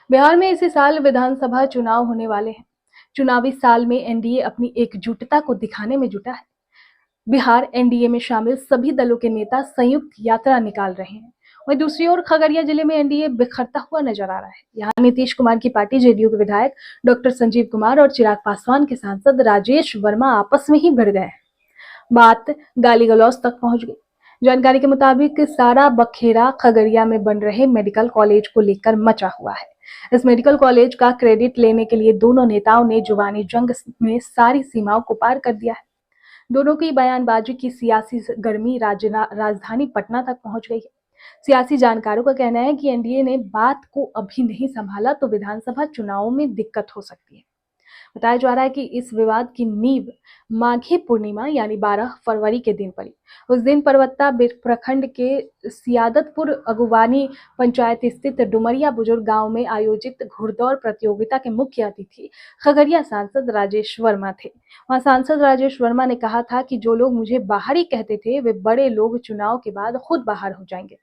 बिहार में इसी साल विधानसभा चुनाव होने वाले हैं। चुनावी साल में एनडीए अपनी एकजुटता को दिखाने में जुटा है। बिहार एनडीए में शामिल सभी दलों के नेता संयुक्त यात्रा निकाल रहे हैं। वहीं दूसरी ओर खगड़िया जिले में एनडीए बिखरता हुआ नजर आ रहा है। यहाँ नीतीश कुमार की पार्टी जेडीयू के विधायक डॉक्टर संजीव कुमार और चिराग पासवान के सांसद राजेश वर्मा आपस में ही भिड़ गए हैं। बात गाली गलौज तक पहुंच गई। जानकारी के मुताबिक सारा बखेरा खगड़िया में बन रहे मेडिकल कॉलेज को लेकर मचा हुआ है। इस मेडिकल कॉलेज का क्रेडिट लेने के लिए दोनों नेताओं ने जुबानी जंग में सारी सीमाओं को पार कर दिया है। दोनों की बयानबाजी की सियासी गर्मी राजधानी पटना तक पहुंच गई है। सियासी जानकारों का कहना है कि एनडीए ने बात को अभी नहीं संभाला तो विधानसभा चुनावों में दिक्कत हो सकती है। बताया जा रहा है कि इस विवाद की नींव माघी पूर्णिमा यानी 12 फरवरी के दिन पड़ी। उस दिन परबत्ता प्रखंड के सियादतपुर अगुवानी पंचायत स्थित डुमरिया बुजुर्ग गांव में आयोजित घुड़दौड़ प्रतियोगिता के मुख्य अतिथि खगड़िया सांसद राजेश वर्मा थे। वहां सांसद राजेश वर्मा ने कहा था कि जो लोग मुझे बाहरी कहते थे वे बड़े लोग चुनाव के बाद खुद बाहर हो जाएंगे।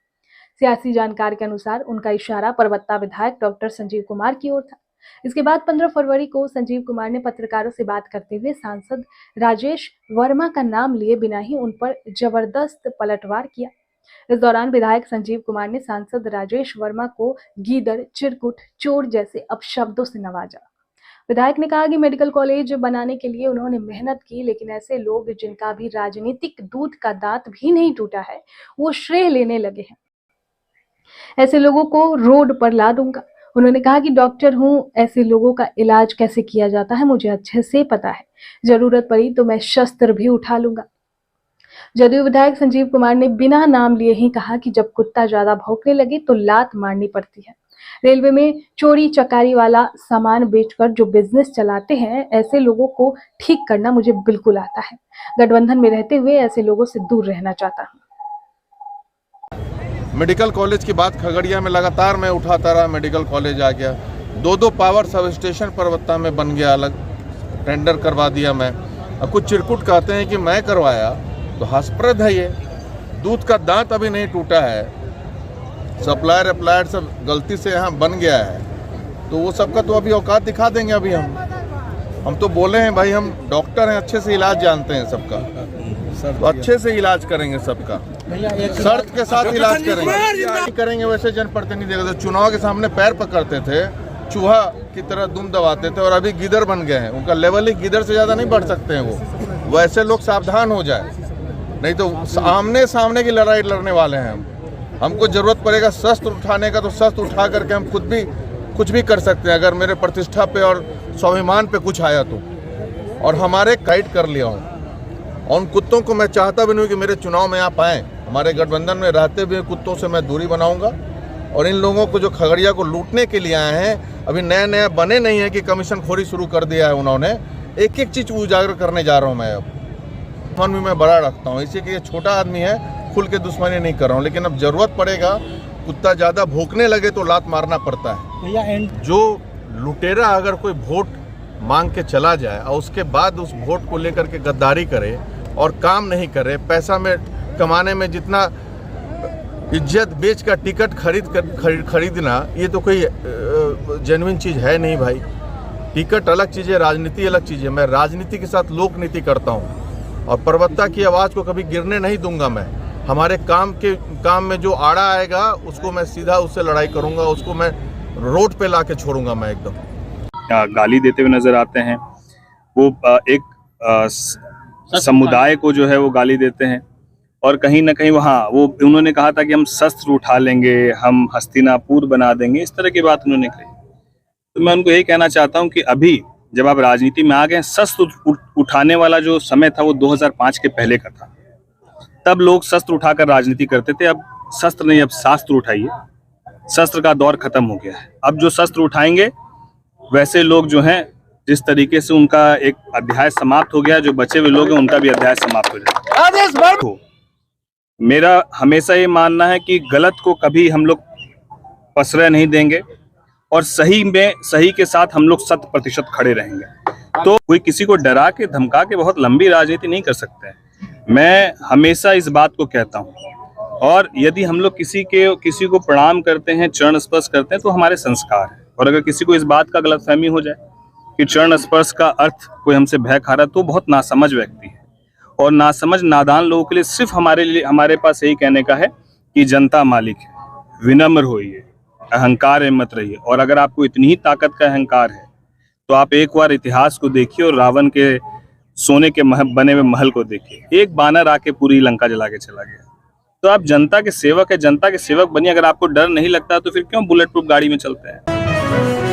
सियासी जानकार के अनुसार उनका इशारा परबत्ता विधायक डॉक्टर संजीव कुमार की ओर था। इसके बाद 15 फरवरी को संजीव कुमार ने पत्रकारों से बात करते हुए सांसद राजेश वर्मा का नाम लिए बिना ही उन पर जबरदस्त पलटवार किया। इस दौरान विधायक संजीव कुमार ने सांसद राजेश वर्मा को गीदड़, चिरकुट, चोर जैसे अपशब्दों से नवाजा। विधायक ने कहा कि मेडिकल कॉलेज बनाने के लिए उन्होंने मेहनत की, लेकिन ऐसे लोग जिनका भी राजनीतिक दूध का दांत भी नहीं टूटा है वो श्रेय लेने लगे हैं। ऐसे लोगों को रोड पर ला दूंगा। उन्होंने कहा कि डॉक्टर हूं, ऐसे लोगों का इलाज कैसे किया जाता है मुझे अच्छे से पता है। जरूरत पड़ी तो मैं शस्त्र भी उठा लूंगा। जदयू विधायक संजीव कुमार ने बिना नाम लिए ही कहा कि जब कुत्ता ज्यादा भौंकने लगे तो लात मारनी पड़ती है। रेलवे में चोरी चकारी वाला सामान बेचकर जो बिजनेस चलाते हैं ऐसे लोगों को ठीक करना मुझे बिल्कुल आता है। गठबंधन में रहते हुए ऐसे लोगों से दूर रहना चाहता हूँ। मेडिकल कॉलेज की बात खगड़िया में लगातार मैं उठाता रहा। मेडिकल कॉलेज आ गया, दो पावर सब स्टेशन परबत्ता में बन गया, अलग टेंडर करवा दिया मैं। अब कुछ चिरकुट कहते हैं कि मैं करवाया, तो हास्यप्रद है ये। दूध का दांत अभी नहीं टूटा है, सप्लायर अप्लायर सब गलती से यहाँ बन गया है, तो वो सबका तो अभी औकात दिखा देंगे। अभी हम तो बोले हैं भाई, हम डॉक्टर हैं, अच्छे से इलाज जानते हैं सबका, तो अच्छे से इलाज करेंगे सबका, शर्त के साथ इलाज करेंगे। वैसे जनप्रतिनिधि अगर चुनाव के सामने पैर पकड़ते थे, चूहा की तरह दुम दबाते थे, और अभी गिदड़ बन गए हैं। उनका लेवल ही गिदड़ से ज़्यादा नहीं बढ़ सकते हैं वो। वैसे लोग सावधान हो जाए, नहीं तो आमने सामने की लड़ाई लड़ने वाले हैं हम। हमको जरूरत पड़ेगा शस्त्र उठाने का, तो शस्त्र उठा करके हम खुद भी कुछ भी कर सकते हैं अगर मेरे प्रतिष्ठा पे और स्वाभिमान पे कुछ आया तो। और हमारे गाइड कर लिया हूँ, और उन कुत्तों को मैं चाहता भी नहीं कि मेरे चुनाव में आप आएँ। हमारे गठबंधन में रहते भी कुत्तों से मैं दूरी बनाऊंगा। और इन लोगों को जो खगड़िया को लूटने के लिए आए हैं, अभी नया बने नहीं है कि कमीशन खोरी शुरू कर दिया है उन्होंने। एक एक चीज़ उजागर करने जा रहा हूँ मैं। अब मन भी मैं बड़ा रखता हूँ, इसी के ये छोटा आदमी है, खुल के दुश्मनी नहीं कर रहा हूँ। लेकिन अब जरूरत पड़ेगा, कुत्ता ज़्यादा भौंकने लगे तो लात मारना पड़ता है। जो लुटेरा अगर कोई वोट मांग के चला जाए और उसके बाद उस वोट को लेकर के गद्दारी करे और काम नहीं करे, पैसा में कमाने में जितना इज्जत बेच का टिकट खरीदना, ये तो कोई जेन्युइन चीज़ है नहीं भाई। टिकट अलग चीज़ है, राजनीति अलग चीज़ है। मैं राजनीति के साथ लोक नीति करता हूँ, और परबत्ता की आवाज़ को कभी गिरने नहीं दूंगा मैं। हमारे काम में जो आड़ा आएगा उसको मैं सीधा उससे लड़ाई करूंगा, उसको मैं रोड पे ला के छोड़ूंगा मैं एकदम। गाली देते हुए नजर आते हैं वो, एक समुदाय को जो है वो गाली देते हैं, और कहीं ना कहीं वहाँ वो उन्होंने कहा था कि हम शस्त्र उठा लेंगे, हम हस्तिनापुर बना देंगे, इस तरह की बात उन्होंने कही। तो मैं उनको यही कहना चाहता हूँ कि अभी जब आप राजनीति में आ गए, शस्त्र उठाने वाला जो समय था वो 2005 के पहले का था। तब लोग शस्त्र उठाकर राजनीति करते थे। अब शस्त्र नहीं, अब शास्त्र उठाइए। शस्त्र का दौर खत्म हो गया है। अब जो शस्त्र उठाएंगे वैसे लोग जो हैं, जिस तरीके से उनका एक अध्याय समाप्त हो गया, जो बचे हुए लोग हैं उनका भी अध्याय समाप्त हो जाएगा। मेरा हमेशा ये मानना है कि गलत को कभी हम लोग प्रश्रय नहीं देंगे, और सही में सही के साथ हम लोग 100% खड़े रहेंगे। तो कोई किसी को डरा के धमका के बहुत लंबी राजनीति नहीं कर सकते हैं। मैं हमेशा इस बात को कहता हूँ, और यदि हम लोग किसी को प्रणाम करते हैं, चरण स्पर्श करते हैं, तो हमारे संस्कार है। और अगर किसी को इस बात का गलतफहमी हो जाए कि चरण स्पर्श का अर्थ कोई हमसे भय खा रहा है, तो बहुत नासमझ व्यक्ति है। और नासमझ नादान लोगों के लिए सिर्फ हमारे पास यही कहने का है कि जनता मालिक है, विनम्र होइए, अहंकार में मत रहिए। और अगर आपको इतनी ही ताकत का अहंकार है तो आप एक बार इतिहास को देखिए और रावण के सोने के बने हुए महल को देखिए। एक बानर आके पूरी लंका जला के चला गया। तो आप जनता के सेवक है, जनता के सेवक बनिए। अगर आपको डर नहीं लगता तो फिर क्यों बुलेट प्रूफ गाड़ी में चलते हैं।